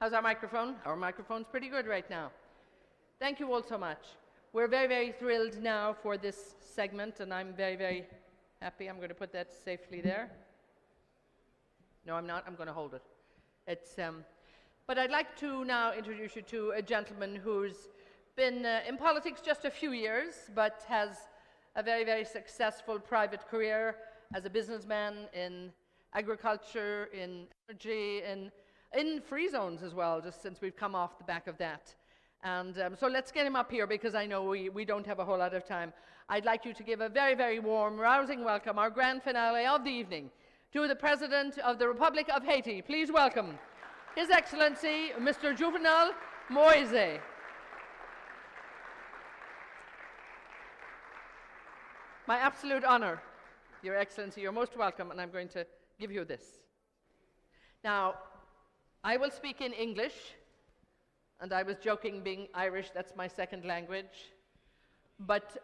How's our microphone? Our microphone's pretty good right now. Thank you all so much. We're very, very thrilled now for this segment, and I'm very, very happy. I'm going to put that safely there. No, I'm not. I'm going to hold it. But I'd like to now introduce you to a gentleman who's been in politics just a few years, but has a very, very successful private career as a businessman in agriculture, in energy, in free zones as well, just since we've come off the back of that. And so let's get him up here because I know we don't have a whole lot of time. I'd like you to give a very, very warm, rousing welcome, our grand finale of the evening, to the President of the Republic of Haiti. Please welcome His Excellency, Mr. Jovenel Moise. My absolute honor, Your Excellency, you're most welcome, and I'm going to give you this. Now, I will speak in English, and I was joking being Irish, that's my second language,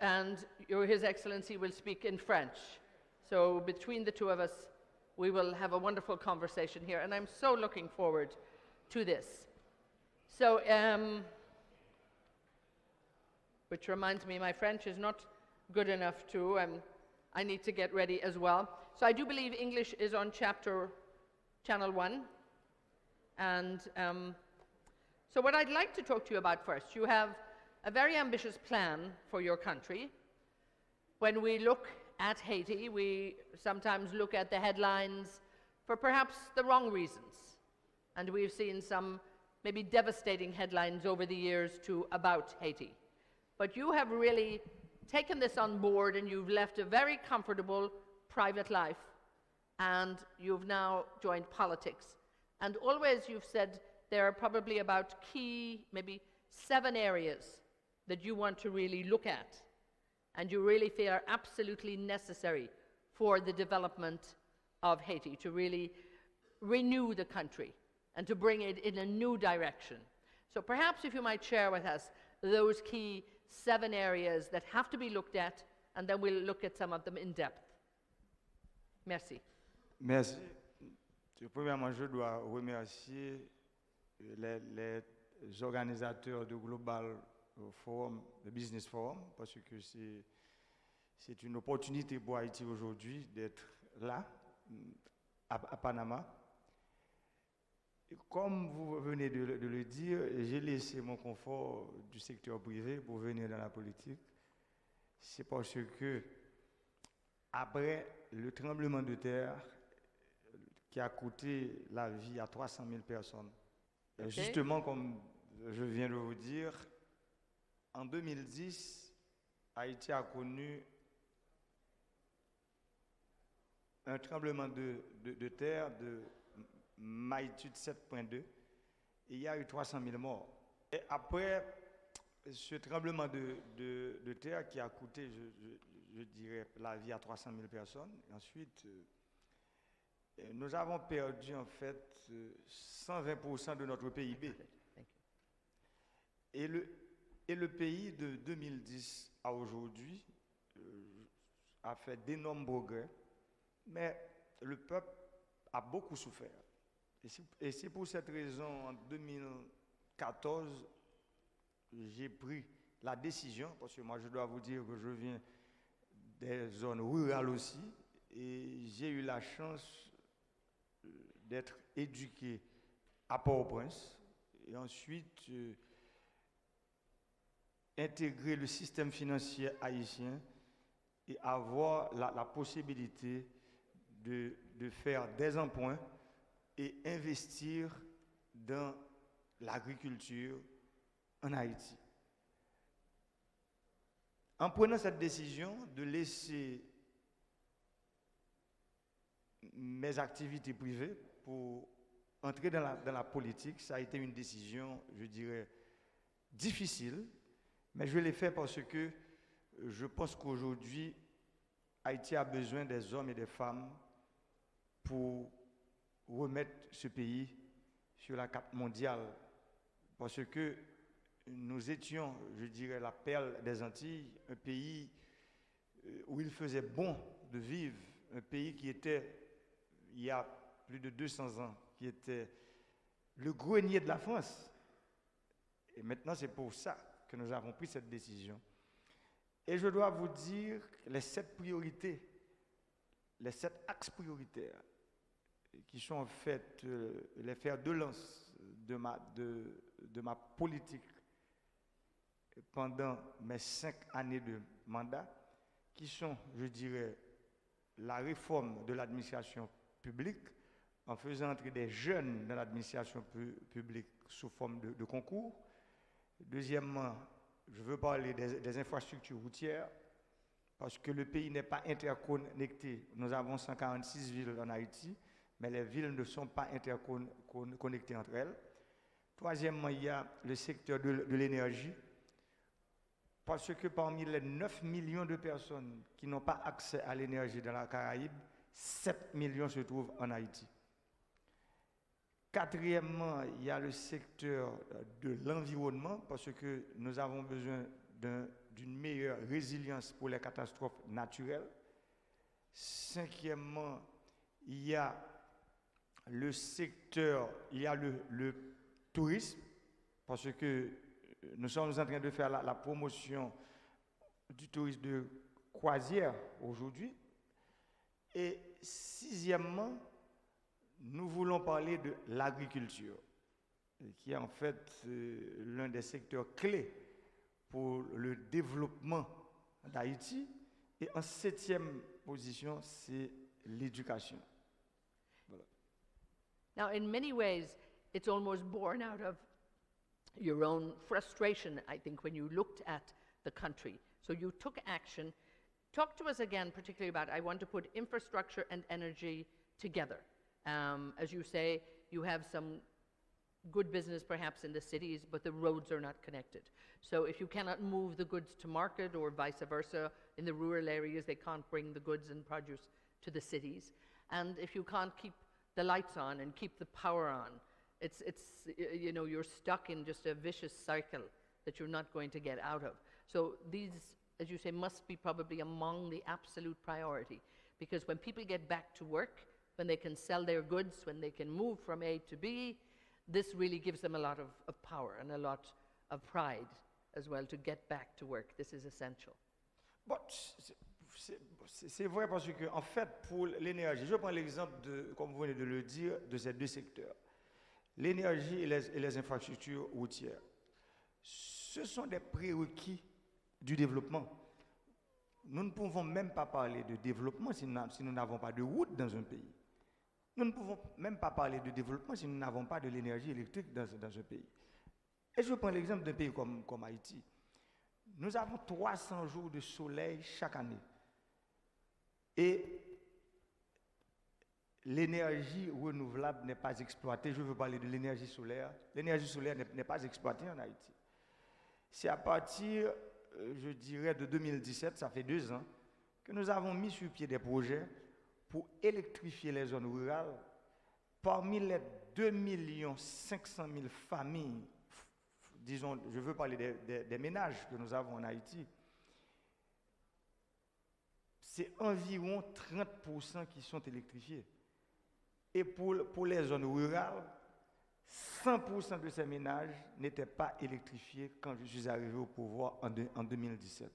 and His Excellency will speak in French. So between the two of us, we will have a wonderful conversation here, and I'm so looking forward to this. So, which reminds me, my French is not good enough too, and I need to get ready as well. So I do believe English is on channel 1, and so what I'd like to talk to you about first, you have a very ambitious plan for your country. When we look at Haiti, we sometimes look at the headlines for perhaps the wrong reasons. And we've seen some maybe devastating headlines over the years too about Haiti. But you have really taken this on board, and you've left a very comfortable private life, and you've now joined politics. And always you've said there are probably about key, maybe 7 areas that you want to really look at, and you really feel are absolutely necessary for the development of Haiti, to really renew the country and to bring it in a new direction. So perhaps if you might share with us those key 7 areas that have to be looked at, and then we'll look at some of them in depth. Merci. Merci. Premièrement, je dois remercier les organisateurs du Global Forum, le Business Forum, parce que c'est une opportunité pour Haïti aujourd'hui d'être là, à Panama. Et comme vous venez de le dire, j'ai laissé mon confort du secteur privé pour venir dans la politique. C'est parce que, après le tremblement de terre qui a coûté la vie à 300 000 personnes, okay. Justement, comme je viens de vous dire, en 2010, Haïti a connu un tremblement de terre de magnitude 7.2 et il y a eu 300 000 morts. Et après ce tremblement de terre qui a coûté, je dirais, la vie à 300 000 personnes, et ensuite, nous avons perdu en fait 120% de notre PIB. Et le pays de 2010 à aujourd'hui a fait d'énormes progrès, mais le peuple a beaucoup souffert. Et c'est pour cette raison, en 2014, j'ai pris la décision, parce que moi je dois vous dire que je viens des zones rurales aussi, et j'ai eu la chance d'être éduqué à Port-au-Prince, et ensuite intégrer le système financier haïtien et avoir la possibilité de faire des emprunts et investir dans l'agriculture en Haïti. En prenant cette décision de laisser mes activités privées pour entrer dans la politique, ça a été une décision, je dirais, difficile, mais je l'ai fait parce que je pense qu'aujourd'hui, Haïti a besoin des hommes et des femmes pour remettre ce pays sur la carte mondiale, parce que nous étions, je dirais, la perle des Antilles, un pays où il faisait bon de vivre, un pays qui était, il y a plus de 200 ans, qui était le grenier de la France. Et maintenant, c'est pour ça que nous avons pris cette décision. Et je dois vous dire les 7 priorités, les 7 axes prioritaires qui sont en fait les fers de lance de ma politique pendant mes 5 années de mandat, qui sont, je dirais, la réforme de l'administration publique en faisant entrer des jeunes dans l'administration publique sous forme de concours. Deuxièmement, je veux parler des infrastructures routières, parce que le pays n'est pas interconnecté. Nous avons 146 villes en Haïti, mais les villes ne sont pas interconnectées entre elles. Troisièmement, il y a le secteur de l'énergie, parce que parmi les 9 millions de personnes qui n'ont pas accès à l'énergie dans la Caraïbe, 7 millions se trouvent en Haïti. Quatrièmement, il y a le secteur de l'environnement, parce que nous avons besoin d'une meilleure résilience pour les catastrophes naturelles. Cinquièmement, il y a le secteur, il y a le tourisme, parce que nous sommes en train de faire la promotion du tourisme de croisière aujourd'hui. Et sixièmement, nous voulons parler de l'agriculture, qui est en fait l'un des secteurs clés pour le développement d'Haïti. Et en 7e position, c'est l'éducation. Voilà. Now, in many ways, it's almost born out of your own frustration, I think, when you looked at the country. So you took action. Talk to us again, particularly about, I want to put infrastructure and energy together. As you say, you have some good business perhaps in the cities, but the roads are not connected. So if you cannot move the goods to market or vice versa, in the rural areas they can't bring the goods and produce to the cities. And if you can't keep the lights on and keep the power on, it's you know, you're stuck in just a vicious cycle that you're not going to get out of. So these, as you say, must be probably among the absolute priority, because when people get back to work, when they can sell their goods, when they can move from A to B, this really gives them a lot of power and a lot of pride as well to get back to work. This is essential. Bon, c'est vrai parce que, en fait, pour l'énergie, je prends l'exemple, comme vous venez de le dire, de ces 2 secteurs. L'énergie et les infrastructures routières. Ce sont des prérequis du développement. Nous ne pouvons même pas parler de développement si nous n'avons pas de route dans un pays. Nous ne pouvons même pas parler de développement si nous n'avons pas de l'énergie électrique dans un pays. Et je prends l'exemple d'un pays comme Haïti. Nous avons 300 jours de soleil chaque année. Et l'énergie renouvelable n'est pas exploitée. Je veux parler de l'énergie solaire. L'énergie solaire n'est pas exploitée en Haïti. C'est à partir, je dirais, de 2017, ça fait 2 ans, que nous avons mis sur pied des projets pour électrifier les zones rurales. Parmi les 2 500 000 familles, disons, je veux parler des ménages que nous avons en Haïti, c'est environ 30% qui sont électrifiés. Et pour les zones rurales, 100% de ces ménages n'étaient pas électrifiés quand je suis arrivé au pouvoir en 2017.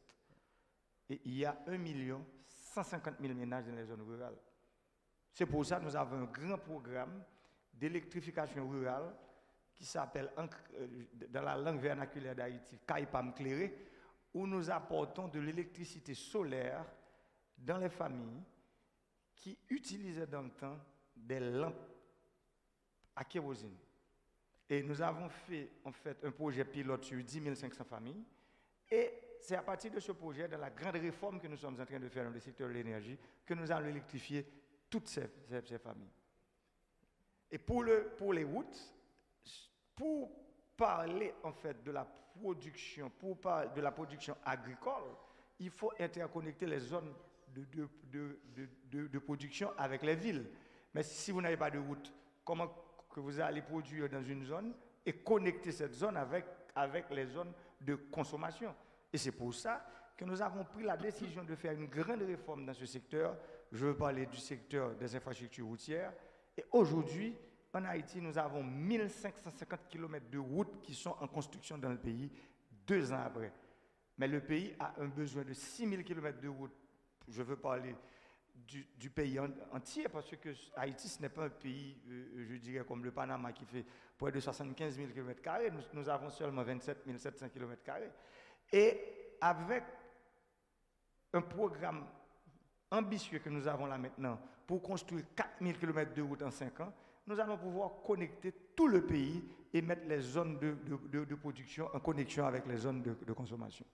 Et il y a 1,150 000 ménages dans les zones rurales. C'est pour ça que nous avons un grand programme d'électrification rurale qui s'appelle, dans la langue vernaculaire d'Haïti, Kaipam Cléré, où nous apportons de l'électricité solaire dans les familles qui utilisaient dans le temps des lampes à kérosène. Et nous avons fait en fait un projet pilote sur 10 500 familles. Et c'est à partir de ce projet, dans la grande réforme que nous sommes en train de faire dans le secteur de l'énergie, que nous allons électrifier toutes ces familles. Et pour les routes, pour parler en fait de la production, de la production agricole, il faut interconnecter les zones de production avec les villes. Mais si vous n'avez pas de route, comment que vous allez produire dans une zone et connecter cette zone avec les zones de consommation? Et c'est pour ça que nous avons pris la décision de faire une grande réforme dans ce secteur. Je veux parler du secteur des infrastructures routières. Et aujourd'hui, en Haïti, nous avons 1550 km de routes qui sont en construction dans le pays 2 ans après. Mais le pays a un besoin de 6000 km de routes. Je veux parler du pays entier, parce que Haïti, ce n'est pas un pays, je dirais, comme le Panama, qui fait près de 75 000 km². Nous avons seulement 27 700 km². Et avec un programme ambitieux que nous avons là maintenant, pour construire 4000 km de route en 5 ans, nous allons pouvoir connecter tout le pays et mettre les zones de production en connexion avec les zones de consommation.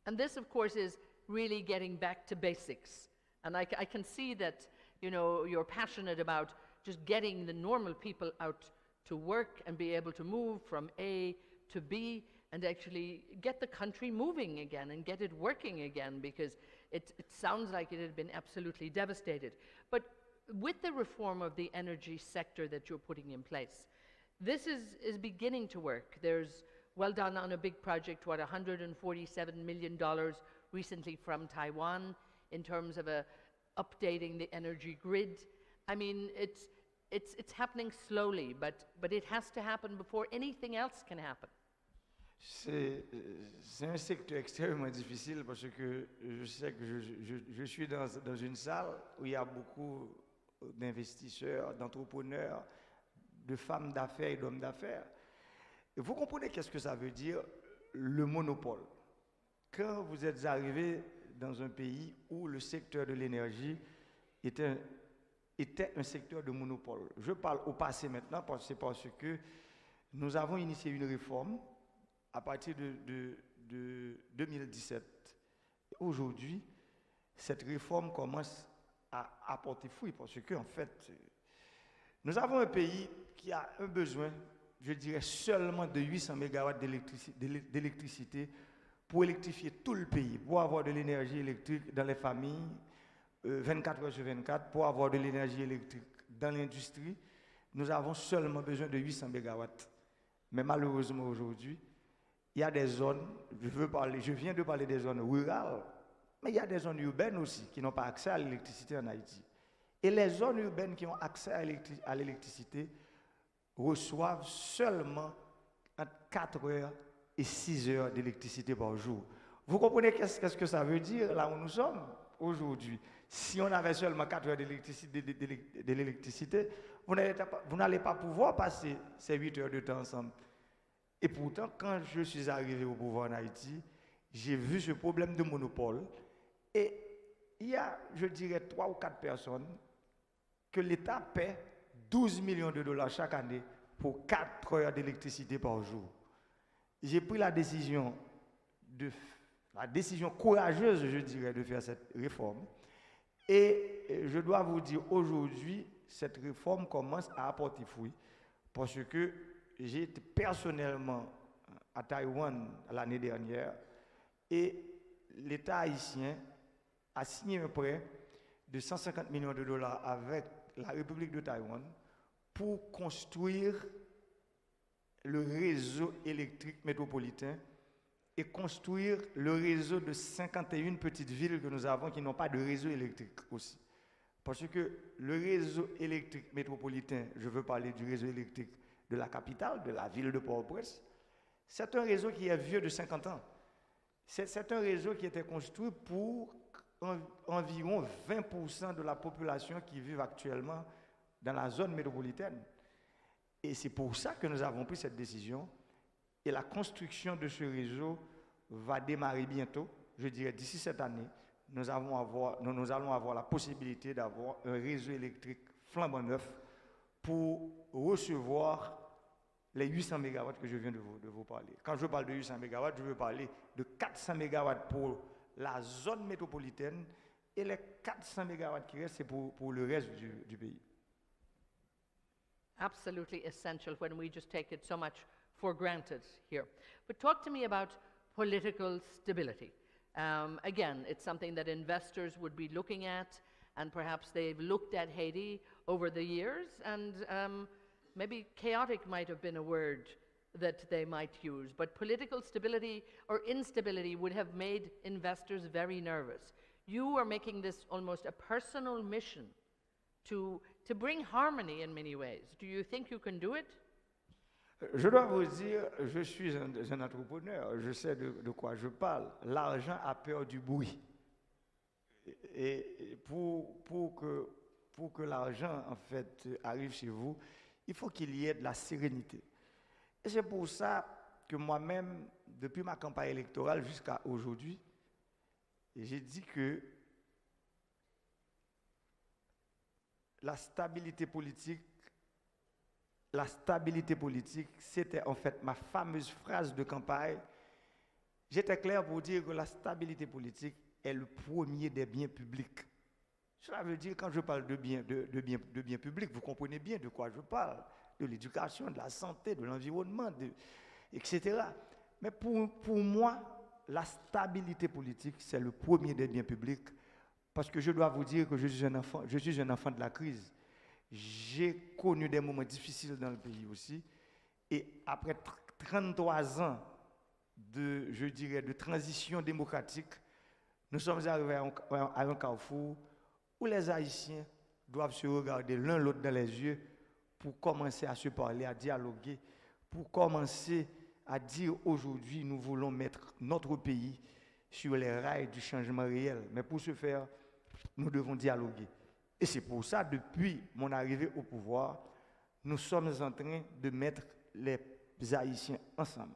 And this, of course, is really getting back to basics. And I can see that, you know, you're passionate about just getting the normal people out to work and be able to move from A to B and actually get the country moving again and get it working again, because it sounds like it had been absolutely devastated. But with the reform of the energy sector that you're putting in place, this is beginning to work. There's well done on a big project, what, $147 million recently from Taiwan in terms of updating the energy grid. I mean, it's happening slowly, but it has to happen before anything else can happen. C'est un secteur extrêmement difficile, parce que je sais que je suis dans une salle où il y a beaucoup d'investisseurs, d'entrepreneurs, de femmes d'affaires et d'hommes d'affaires. Et vous comprenez qu'est-ce que ça veut dire, le monopole. Quand vous êtes arrivé dans un pays où le secteur de l'énergie était un secteur de monopole. Je parle au passé maintenant, parce que nous avons initié une réforme à partir de 2017. Aujourd'hui, cette réforme commence à apporter fruit, parce que, en fait, nous avons un pays qui a un besoin, je dirais, seulement de 800 MW d'électricité pour électrifier tout le pays, pour avoir de l'énergie électrique dans les familles, 24 heures sur 24, pour avoir de l'énergie électrique dans l'industrie. Nous avons seulement besoin de 800 MW. Mais malheureusement, aujourd'hui, il y a des zones, je viens de parler des zones rurales, mais il y a des zones urbaines aussi qui n'ont pas accès à l'électricité en Haïti. Et les zones urbaines qui ont accès à l'électricité reçoivent seulement entre 4 heures et 6 heures d'électricité par jour. Vous comprenez qu'est-ce que ça veut dire là où nous sommes aujourd'hui? Si on avait seulement 4 heures d'électricité, vous n'allez pas pouvoir passer ces 8 heures de temps ensemble. Et pourtant, quand je suis arrivé au pouvoir en Haïti, j'ai vu ce problème de monopole. Et il y a, je dirais, 3 ou 4 personnes que l'État paie 12 millions de dollars chaque année pour 4 heures d'électricité par jour. J'ai pris la décision courageuse, je dirais, de faire cette réforme. Et je dois vous dire, aujourd'hui, cette réforme commence à apporter fruit, parce que j'ai été personnellement à Taïwan l'année dernière, et l'État haïtien a signé un prêt de 150 millions de dollars avec la République de Taïwan pour construire le réseau électrique métropolitain et construire le réseau de 51 petites villes que nous avons qui n'ont pas de réseau électrique aussi. Parce que le réseau électrique métropolitain, je veux parler du réseau électrique de la capitale, de la ville de Port-au-Prince, c'est un réseau qui est vieux de 50 ans. C'est un réseau qui était construit pour environ 20% de la population qui vit actuellement dans la zone métropolitaine. Et c'est pour ça que nous avons pris cette décision. Et la construction de ce réseau va démarrer bientôt, je dirais d'ici cette année. Nous allons avoir la possibilité d'avoir un réseau électrique flambant neuf pour recevoir les 800 MW que je viens de vous parler. Quand je parle de 800 MW, je veux parler de 400 MW pour la zone métropolitaine, et les 400 MW qui restent, c'est pour le reste du pays. Absolutely essential when we just take it so much for granted here. But talk to me about political stability. Again, it's something that investors would be looking at, and perhaps they've looked at Haiti over the years, and maybe chaotic might have been a word that they might use, but political stability or instability would have made investors very nervous. You are making this almost a personal mission to to bring harmony in many ways. Do you think you can do it? Je dois vous dire, je suis un entrepreneur, je sais de quoi je parle. L'argent a peur du bruit. Et pour que l'argent, en fait, arrive chez vous, il faut qu'il y ait de la sérénité. Et c'est pour ça que moi-même, depuis ma campagne électorale jusqu'à aujourd'hui, j'ai dit que la stabilité politique, c'était en fait ma fameuse phrase de campagne. J'étais clair pour dire que la stabilité politique est le premier des biens publics. Cela veut dire, quand je parle de biens publics, vous comprenez bien de quoi je parle, de l'éducation, de la santé, de l'environnement, etc. Mais pour moi, la stabilité politique, c'est le premier des biens publics, parce que je dois vous dire que je suis un enfant de la crise. J'ai connu des moments difficiles dans le pays aussi, et après 33 ans de transition démocratique, nous sommes arrivés à un carrefour où les Haïtiens doivent se regarder l'un l'autre dans les yeux pour commencer à se parler, à dialoguer, pour commencer à dire aujourd'hui, nous voulons mettre notre pays sur les rails du changement réel. Mais pour ce faire, nous devons dialoguer. Et c'est pour ça, depuis mon arrivée au pouvoir, nous sommes en train de mettre les Haïtiens ensemble.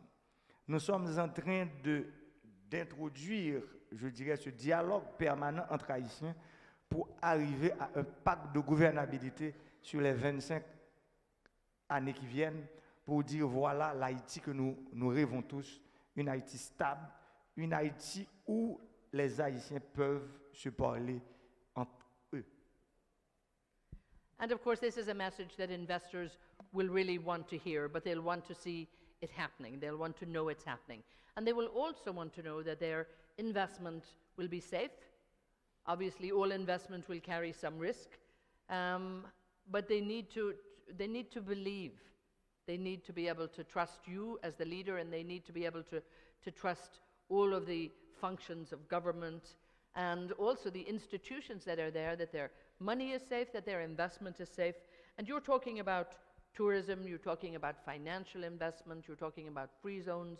Nous sommes en train d'introduire, je dirais, ce dialogue permanent entre Haïtiens pour arriver à un pacte de gouvernabilité sur les 25 années qui viennent, pour dire voilà l'Haïti que nous rêvons tous, une Haïti stable, une Haïti où les Haïtiens peuvent se parler entre eux. And of course, this is a message that investors will really want to hear, but they'll want to see it happening. They'll want to know it's happening. And they will also want to know that their investment will be safe. Obviously, all investment will carry some risk, but they need to believe. They need to be able to trust you as the leader, and they need to be able to trust all of the functions of government and also the institutions that are there, that their money is safe, that their investment is safe. And you're talking about tourism, you're talking about financial investment, you're talking about free zones.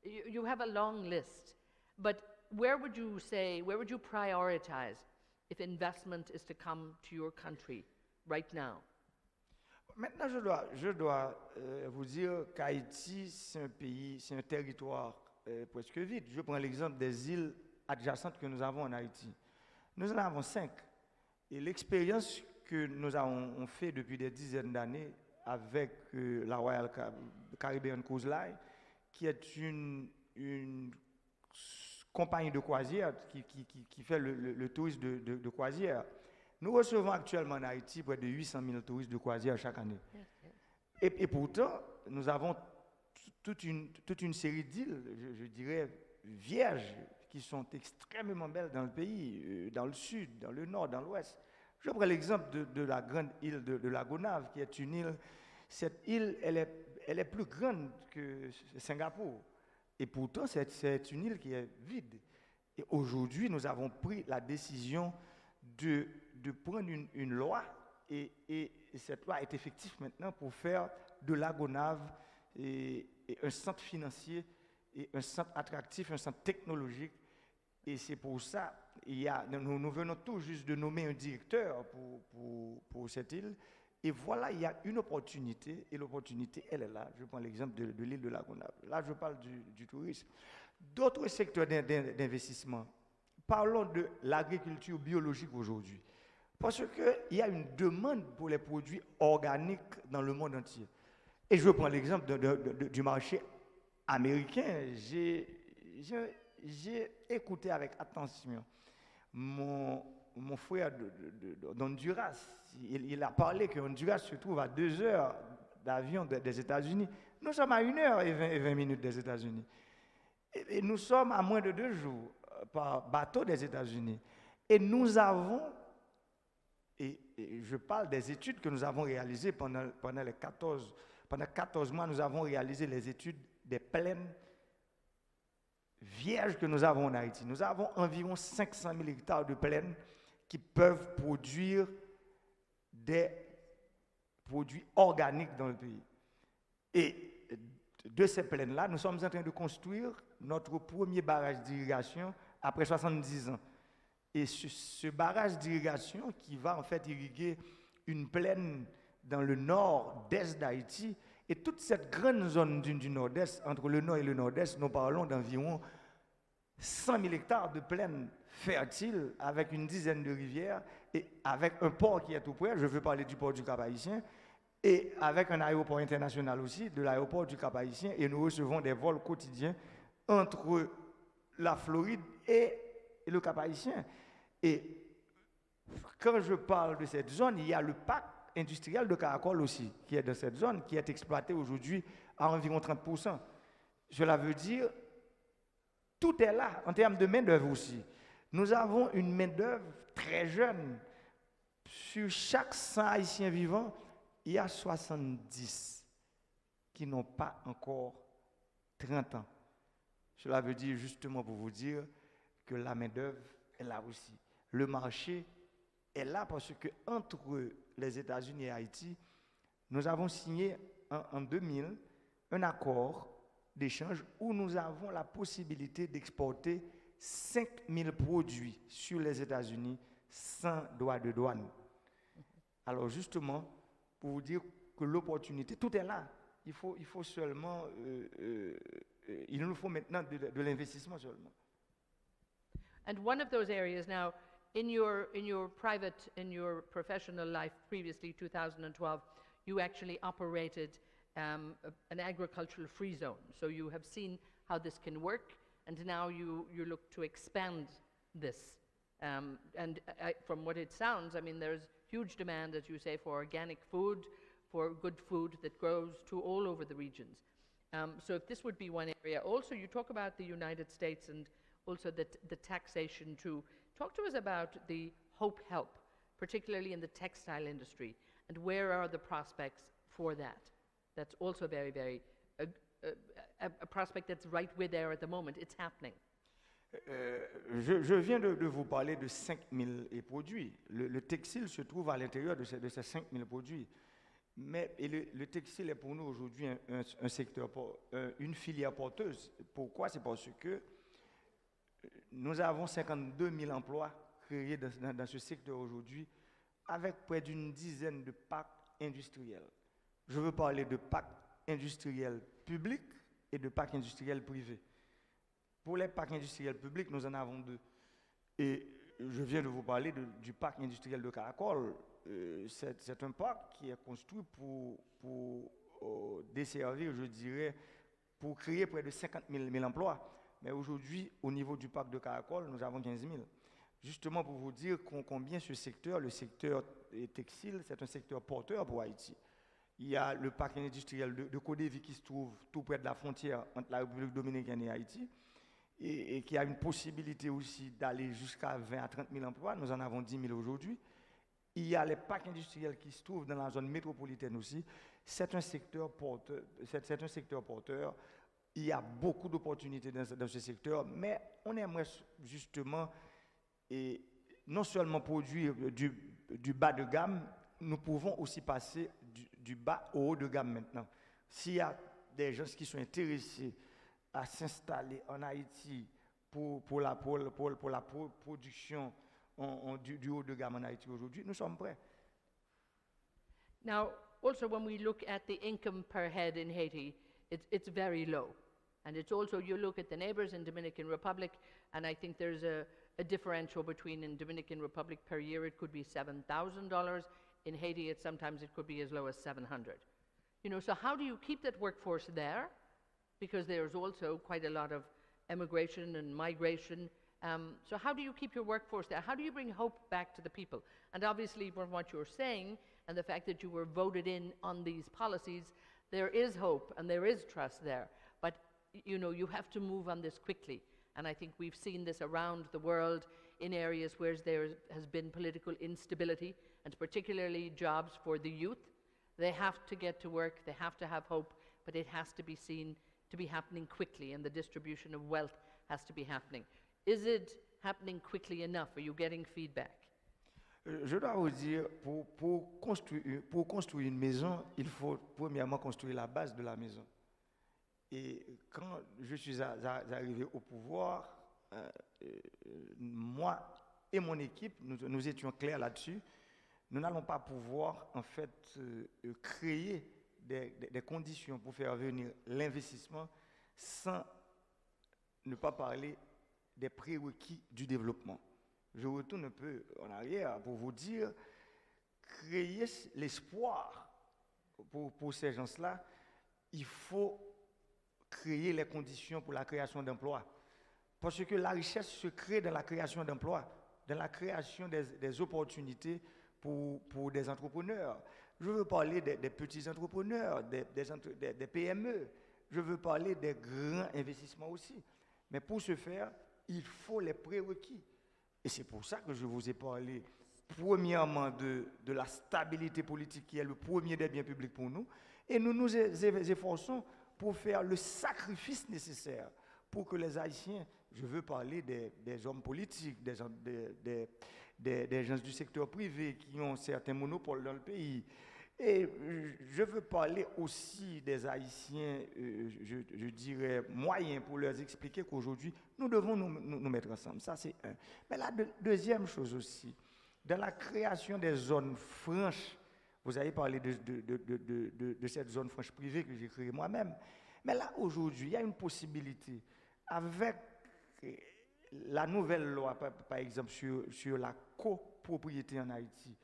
You have a long list. But where would you prioritize if investment is to come to your country right now? Maintenant, je dois vous dire qu'Haïti, c'est un territoire presque vide. Je prends l'exemple des îles adjacentes que nous avons en Haïti. Nous en avons 5. Et l'expérience que nous avons fait depuis des dizaines d'années avec la Royal Caribbean Cruise Line, qui est une compagnie de croisière qui fait le tourisme de croisière. Nous recevons actuellement en Haïti près de 800 000 touristes de croisière chaque année. Yes, yes. Et pourtant, nous avons toute une série d'îles, je dirais, vierges, qui sont extrêmement belles dans le pays, dans le sud, dans le nord, dans l'ouest. Je prends l'exemple de la grande île de la Gonâve, qui est une île. Cette île, elle est plus grande que Singapour. Et pourtant, c'est une île qui est vide. Et aujourd'hui, nous avons pris la décision de prendre une loi, et cette loi est effective maintenant pour faire de la Gonâve et un centre financier, et un centre attractif, un centre technologique. Et c'est pour ça, nous venons tout juste de nommer un directeur pour cette île. Et voilà, il y a une opportunité, et l'opportunité, elle est là. Je prends l'exemple de l'île de la Gonâve. Là, je parle du tourisme. D'autres secteurs d'investissement. Parlons de l'agriculture biologique aujourd'hui. Parce qu'il y a une demande pour les produits organiques dans le monde entier. Et je prends l'exemple du marché américain. J'ai écouté avec attention mon frère d'Honduras. Il a parlé que Honduras se trouve à 2 heures d'avion des États-Unis. Nous sommes à 1 heure et 20 minutes des États-Unis. Et nous sommes à moins de 2 jours par bateau des États-Unis. Et nous avons, et je parle des études que nous avons réalisées pendant 14 mois, nous avons réalisé les études des plaines vierges que nous avons en Haïti. Nous avons environ 500 000 hectares de plaines qui peuvent produire des produits organiques dans le pays. Et de ces plaines-là, nous sommes en train de construire notre premier barrage d'irrigation après 70 ans. Et ce barrage d'irrigation qui va en fait irriguer une plaine dans le nord-est d'Haïti, et toute cette grande zone du nord-est, entre le nord et le nord-est, nous parlons d'environ 100 000 hectares de plaine fertile avec une dizaine de rivières et avec un port qui est tout près, je veux parler du port du Cap-Haïtien, et avec un aéroport international aussi, de l'aéroport du Cap-Haïtien, et nous recevons des vols quotidiens entre la Floride et le Cap-Haïtien. Et quand je parle de cette zone, il y a le parc industriel de Caracol aussi, qui est dans cette zone, qui est exploité aujourd'hui à environ 30%. Cela veut dire, tout est là, en termes de main-d'œuvre aussi. Nous avons une main-d'œuvre très jeune. Sur chaque 100 Haïtiens vivants, il y a 70 qui n'ont pas encore 30 ans. Cela veut dire justement pour vous dire que la main-d'œuvre est là aussi. Le marché est là parce que entre les États-Unis et Haïti, nous avons signé en 2000 un accord d'échange où nous avons la possibilité d'exporter 5000 produits sur les États-Unis sans droit de douane. Alors justement, pour vous dire que l'opportunité, tout est là. Il faut seulement, il nous faut maintenant de l'investissement seulement. And one of those areas now, in your private, in your professional life previously, 2012, you actually operated an agricultural free zone. So you have seen how this can work, and now you look to expand this. From what it sounds, I mean, there's huge demand, as you say, for organic food, for good food that grows to all over the regions. So if this would be one area. Also, you talk about the United States and also the taxation too. Talk to us about the Hope Help, particularly in the textile industry, and where are the prospects for that? That's also very, very, a prospect that's right where there at the moment. It's happening. Je viens de vous parler de 5000 produits. Le textile se trouve à l'intérieur de ces 5000 produits. Mais le textile est pour nous aujourd'hui un secteur, une filière porteuse. Pourquoi? C'est parce que nous avons 52 000 emplois créés dans ce secteur aujourd'hui, avec près d'une dizaine de parcs industriels. Je veux parler de parcs industriels publics et de parcs industriels privés. Pour les parcs industriels publics, nous en avons 2. Et je viens de vous parler du parc industriel de Caracol. C'est un parc qui est construit pour desservir, je dirais, pour créer près de 50 000 emplois. Mais aujourd'hui, au niveau du parc de Caracol, nous avons 15 000. Justement pour vous dire combien ce secteur, le secteur textile, c'est un secteur porteur pour Haïti. Il y a le parc industriel de Codévi qui se trouve tout près de la frontière entre la République dominicaine et Haïti, et qui a une possibilité aussi d'aller jusqu'à 20 à 30 000 emplois. Nous en avons 10 000 aujourd'hui. Il y a les parcs industriels qui se trouvent dans la zone métropolitaine aussi. C'est un secteur porteur. Il y a beaucoup d'opportunités dans ce secteur, mais on aimerait justement non seulement produire du bas de gamme, nous pouvons aussi passer du bas au haut de gamme maintenant. S'il y a des gens qui sont intéressés à s'installer en Haïti pour la production du haut de gamme en Haïti aujourd'hui, nous sommes prêts. Now, also when we look at the income per head in Haiti, it's very low. And it's also, you look at the neighbors in Dominican Republic, and I think there's a differential between in Dominican Republic per year, it could be $7,000. In Haiti, sometimes it could be as low as 700. You know, so how do you keep that workforce there? Because there's also quite a lot of emigration and migration. So how do you keep your workforce there? How do you bring hope back to the people? And obviously, from what you're saying, and the fact that you were voted in on these policies, there is hope and there is trust there. But you know, you have to move on this quickly. And I think we've seen this around the world in areas where there has been political instability, and particularly jobs for the youth. They have to get to work, they have to have hope, but it has to be seen to be happening quickly, and the distribution of wealth has to be happening. Is it happening quickly enough? Are you getting feedback? Je dois vous dire, pour construire une maison, il faut premièrement construire la base de la maison. Et quand je suis arrivé au pouvoir, moi et mon équipe, nous étions clairs là-dessus. Nous n'allons pas pouvoir, en fait, créer des conditions pour faire venir l'investissement sans ne pas parler des prérequis du développement. Je retourne un peu en arrière pour vous dire, créer l'espoir pour ces gens-là, il faut créer les conditions pour la création d'emplois. Parce que la richesse se crée dans la création d'emplois, dans la création des opportunités pour des entrepreneurs. Je veux parler des petits entrepreneurs, des PME. Je veux parler des grands investissements aussi. Mais pour ce faire, il faut les prérequis. Et c'est pour ça que je vous ai parlé, premièrement, de la stabilité politique qui est le premier des biens publics pour nous. Et nous nous efforçons pour faire le sacrifice nécessaire pour que les Haïtiens, je veux parler des hommes politiques, des gens du secteur privé qui ont certains monopoles dans le pays. Et je veux parler aussi des Haïtiens, je dirais, moyens pour leur expliquer qu'aujourd'hui, nous devons nous mettre ensemble. Ça, c'est un. Mais la deuxième chose aussi, dans la création des zones franches, vous avez parlé de cette zone franche privée que j'ai créée moi-même. Mais là, aujourd'hui, il y a une possibilité, avec la nouvelle loi, par exemple, sur la copropriété en Haïti,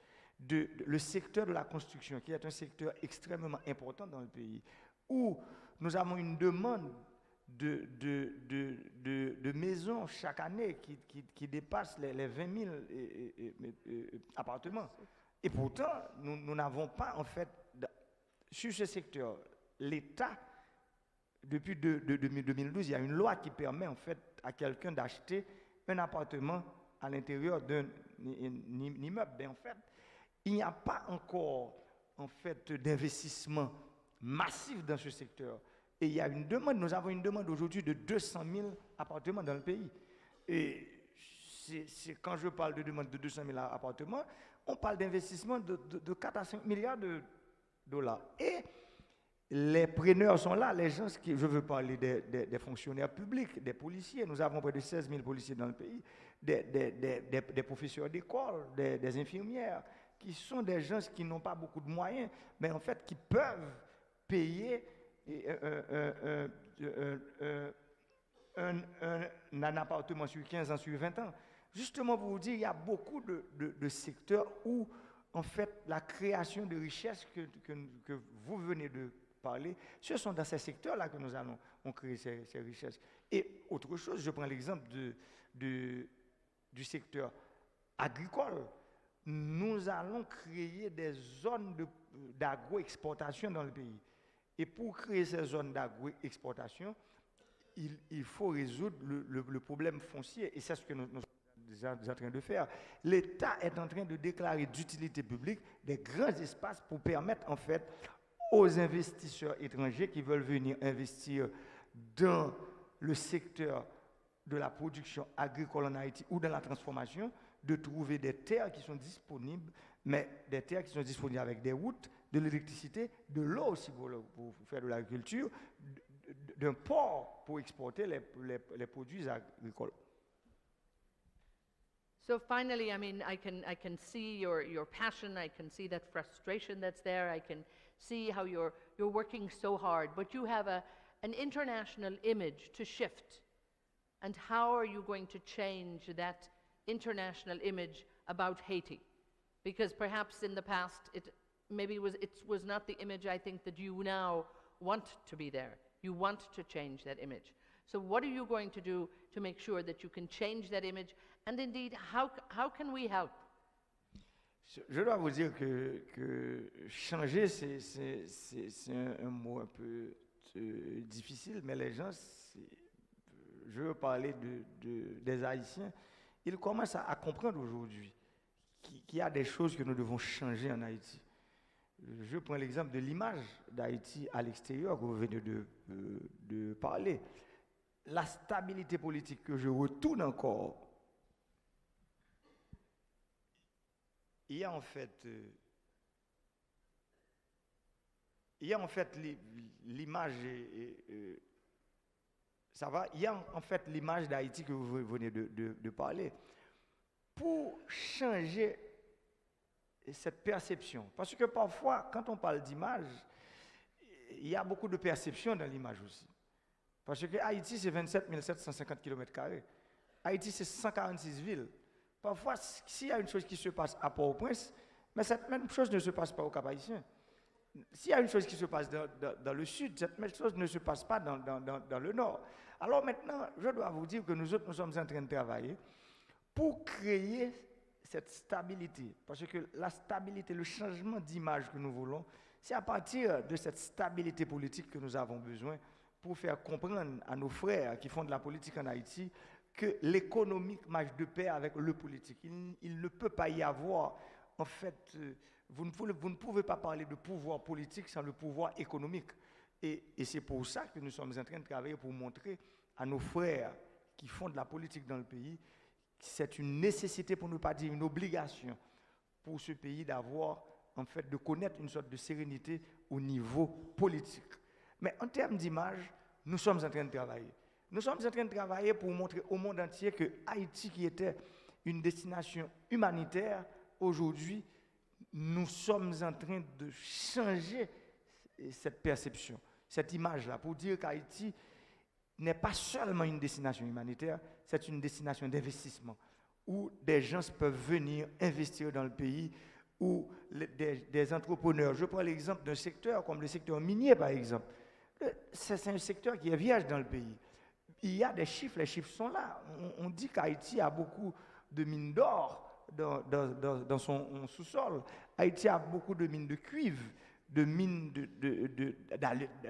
le secteur de la construction, qui est un secteur extrêmement important dans le pays, où nous avons une demande de maisons chaque année qui dépasse les 20 000 appartements. Et pourtant, nous n'avons pas, en fait, sur ce secteur, l'État, depuis 2012, il y a une loi qui permet, en fait, à quelqu'un d'acheter un appartement à l'intérieur d'un immeuble. Mais en fait, il n'y a pas encore, en fait, d'investissement massif dans ce secteur. Et il y a une demande, nous avons une demande aujourd'hui de 200 000 appartements dans le pays. Et quand je parle de demande de 200 000 appartements, on parle d'investissement de 4 à 5 milliards de dollars. Et les preneurs sont là, les gens je veux parler des fonctionnaires publics, des policiers. Nous avons près de 16 000 policiers dans le pays, des professeurs d'école, des infirmières, qui sont des gens qui n'ont pas beaucoup de moyens, mais en fait qui peuvent payer un appartement sur 15 ans, sur 20 ans. Justement pour vous dire, il y a beaucoup de secteurs où, en fait, la création de richesses que vous venez de parler, ce sont dans ces secteurs-là que nous allons créer ces richesses. Et autre chose, je prends l'exemple du secteur agricole. Nous allons créer des zones d'agro-exportation dans le pays. Et pour créer ces zones d'agro-exportation, il faut résoudre le problème foncier. Et c'est ce que nous sommes en train de faire. L'État est en train de déclarer d'utilité publique des grands espaces pour permettre, en fait, aux investisseurs étrangers qui veulent venir investir dans le secteur de la production agricole en Haïti ou dans la transformation, de trouver des terres qui sont disponibles, mais des terres qui sont disponibles avec des routes, de l'électricité, de l'eau aussi pour faire de l'agriculture, d'un port pour exporter les produits agricoles. So finally, I mean, I can see your passion, I can see that frustration that's there, I can see how you're working so hard, but you have an international image to shift. And how are you going to change that international image about Haiti? Because perhaps in the past, it was not the image I think that you now want to be there. You want to change that image. So what are you going to do to make sure that you can change that image? And indeed, how can we help? Je dois vous dire que changer, c'est un mot un peu difficile, mais les gens, je veux parler des Haïtiens, ils commencent à comprendre aujourd'hui qu'il y a des choses que nous devons changer en Haïti. Je prends l'exemple de l'image d'Haïti à l'extérieur que vous venez de parler. La stabilité politique que je retourne encore, il y a en fait, l'image, ça va, il y a en fait l'image d'Haïti que vous venez de parler. Pour changer cette perception, parce que parfois, quand on parle d'image, il y a beaucoup de perceptions dans l'image aussi. Parce que Haïti, c'est 27 750 km². Haïti, c'est 146 villes. Parfois, s'il y a une chose qui se passe à Port-au-Prince, mais cette même chose ne se passe pas au Cap-Haïtien. S'il y a une chose qui se passe dans le sud, cette même chose ne se passe pas dans le nord. Alors maintenant, je dois vous dire que nous autres, nous sommes en train de travailler pour créer cette stabilité. Parce que la stabilité, le changement d'image que nous voulons, c'est à partir de cette stabilité politique que nous avons besoin pour faire comprendre à nos frères qui font de la politique en Haïti que l'économique marche de pair avec le politique. Il ne peut pas y avoir, en fait, vous ne pouvez pas parler de pouvoir politique sans le pouvoir économique. Et c'est pour ça que nous sommes en train de travailler pour montrer à nos frères qui font de la politique dans le pays que c'est une nécessité, pour ne pas dire une obligation, pour ce pays d'avoir, en fait, de connaître une sorte de sérénité au niveau politique. Mais en termes d'image, nous sommes en train de travailler. Nous sommes en train de travailler pour montrer au monde entier que Haïti, qui était une destination humanitaire, aujourd'hui, nous sommes en train de changer cette perception, cette image-là, pour dire qu'Haïti n'est pas seulement une destination humanitaire, c'est une destination d'investissement, où des gens peuvent venir investir dans le pays, où des entrepreneurs, je prends l'exemple d'un secteur comme le secteur minier par exemple, c'est un secteur qui est vierge dans le pays. Il y a des chiffres, les chiffres sont là. On dit qu'Haïti a beaucoup de mines d'or dans son sous-sol. Haïti a beaucoup de mines de cuivre, de mines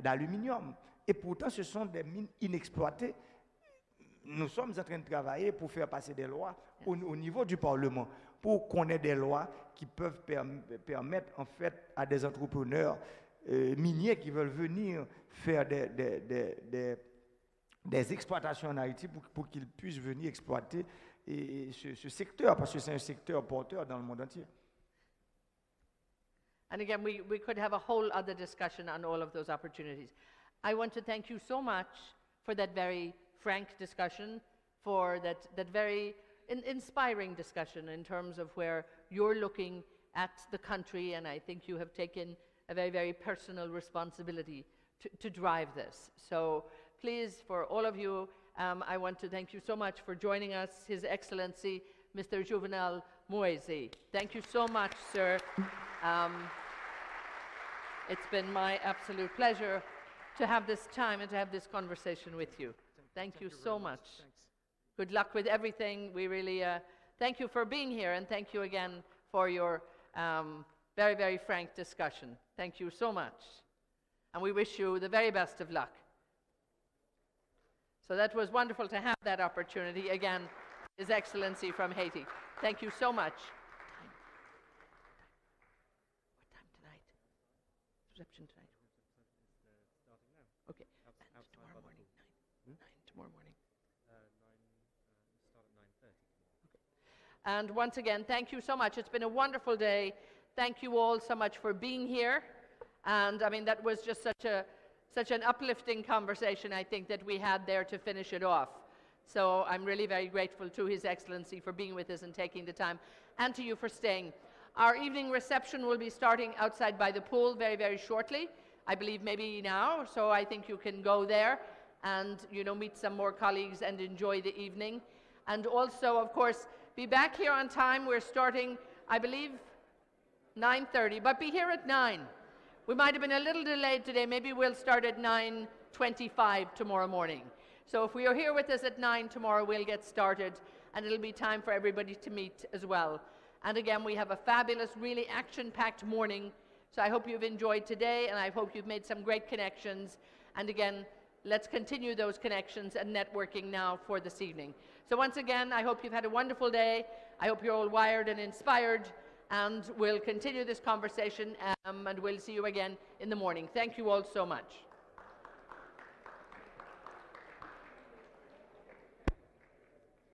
d'aluminium. Et pourtant, ce sont des mines inexploitées. Nous sommes en train de travailler pour faire passer des lois au niveau du Parlement, pour qu'on ait des lois qui peuvent permettre en fait à des entrepreneurs miniers qui veulent venir faire des exploitations en Haïti pour qu'ils puissent venir exploiter ce secteur, parce que c'est un secteur porteur dans le monde entier. And again, we could have a whole other discussion on all of those opportunities. I want to thank you so much for that very frank discussion, for that very inspiring discussion in terms of where you're looking at the country, and I think you have taken a very, very personal responsibility to drive this. So please, for all of you, I want to thank you so much for joining us, His Excellency, Mr. Juvenal Moise. Thank you so much, sir. It's been my absolute pleasure to have this time and to have this conversation with you. Thank you so much. Thanks. Good luck with everything. We really thank you for being here, and thank you again for your very, very frank discussion. Thank you so much. And we wish you the very best of luck. So that was wonderful to have that opportunity. Again, His Excellency from Haiti. Thank you so much. What time tonight? Reception tonight? Starting now. Okay. Outside And tomorrow by the morning, pool. 9 tomorrow morning. 9, start at 9:30. And once again, thank you so much. It's been a wonderful day. Thank you all so much for being here. And I mean, that was just such an uplifting conversation, I think, that we had there to finish it off. So I'm really very grateful to His Excellency for being with us and taking the time, and to you for staying. Our evening reception will be starting outside by the pool very, very shortly. I believe maybe now, so I think you can go there and, you know, meet some more colleagues and enjoy the evening. And also, of course, be back here on time. We're starting, I believe, 9:30, but be here at 9. We might have been a little delayed today. Maybe we'll start at 9:25 tomorrow morning. So if we are here with us at 9 tomorrow, we'll get started, and it'll be time for everybody to meet as well. And again, we have a fabulous, really action-packed morning. So I hope you've enjoyed today, and I hope you've made some great connections. And again, let's continue those connections and networking now for this evening. So once again, I hope you've had a wonderful day. I hope you're all wired and inspired. And we'll continue this conversation, and we'll see you again in the morning. Thank you all so much.